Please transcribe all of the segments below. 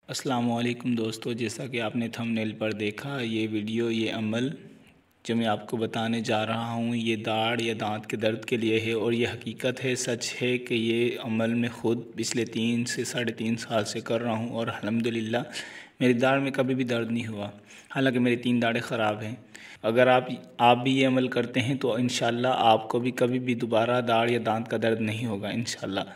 السلام علیکم دوستو، جیسا کہ آپ نے تھمبنیل پر دیکھا، یہ ویڈیو یہ عمل جو میں آپ کو بتانے جا رہا ہوں یہ داڑھ یا دانت کے درد کے لیے ہے، اور یہ حقیقت ہے، سچ ہے کہ یہ عمل میں خود پچھلے 3 سے 3.5 سال سے کر رہا ہوں، اور الحمدللہ میری داڑھ میں کبھی بھی درد نہیں ہوا، حالانکہ میری 3 داڑھیں خراب ہیں۔ اگر آپ بھی یہ عمل کرتے ہیں تو انشاءاللہ آپ کو بھی کبھی بھی دوبارہ داڑھ یا دانت کا درد نہیں ہوگا انشاءاللہ۔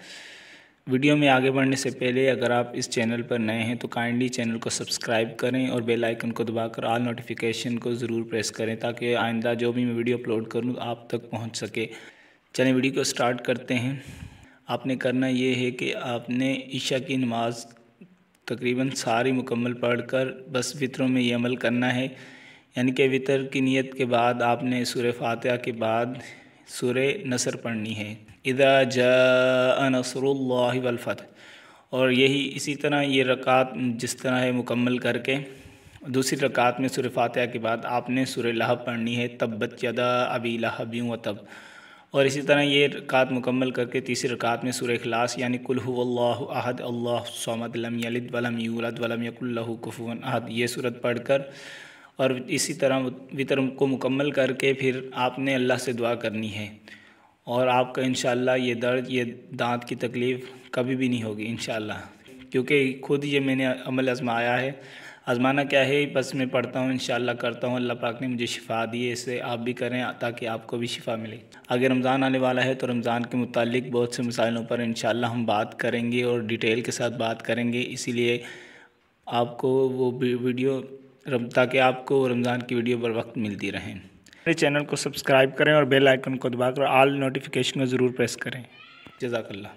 ویڈیو میں آگے بڑھنے سے پہلے اگر آپ اس چینل پر نئے ہیں تو کائنڈلی چینل کو سبسکرائب کریں اور بیل آئیکن کو دبا کر آل نوٹیفیکیشن کو ضرور پریس کریں تاکہ آئندہ جو بھی میں ویڈیو اپلوڈ کروں آپ تک پہنچ سکے۔ چلیں ویڈیو کو سٹارٹ کرتے ہیں۔ آپ نے کرنا یہ ہے کہ آپ نے عشاء کی نماز تقریباً ساری مکمل پڑھ کر بس وطروں میں یہ عمل کرنا ہے، یعنی کہ وطر کی نیت کے بعد آپ نے سورہ فاتحہ کے بعد سورہ نصر پڑھنی ہے، اذا جاء نصر اللہ والفتح، اور اسی طرح یہ رکعت جس طرح ہے مکمل کر کے دوسری رکعت میں سورہ فاتحہ کے بعد آپ نے سورہ لہب پڑھنی ہے، تبت یدا ابی لہب وتب، اور اسی طرح یہ رکعت مکمل کر کے تیسری رکعت میں سورہ اخلاص یعنی قل هو اللہ احد اللہ الصمد لم یلد ولم یولد ولم یکن لہ کفوا احد یہ سورت پڑھ کر اور اسی طرح وطر کو مکمل کر کے پھر آپ نے اللہ سے دعا کرنی ہے، اور آپ کا انشاءاللہ یہ درد یہ دانت کی تکلیف کبھی بھی نہیں ہوگی انشاءاللہ، کیونکہ خود یہ میں نے عمل آزمایا ہے۔ آزمانا کیا ہے، بس میں پڑھتا ہوں انشاءاللہ کرتا ہوں، اللہ پاک نے مجھے شفا دی ہے، اسے آپ بھی کریں تاکہ آپ کو بھی شفا ملے۔ اگر رمضان آنے والا ہے تو رمضان کے متعلق بہت سے مسائلوں پر انشاءاللہ ہم بات کریں گے اور ڈیٹیل کے ساتھ بات کریں گے، اسی لیے آپ کو وہ ویڈیو تاکہ آپ کو رمضان کی ویڈیو پر وقت ملتی رہیں۔ میرے چینل کو سبسکرائب کریں اور بیل آئیکن کو دبا کر آل نوٹیفیکیشن کو ضرور پریس کریں۔ جزاک اللہ۔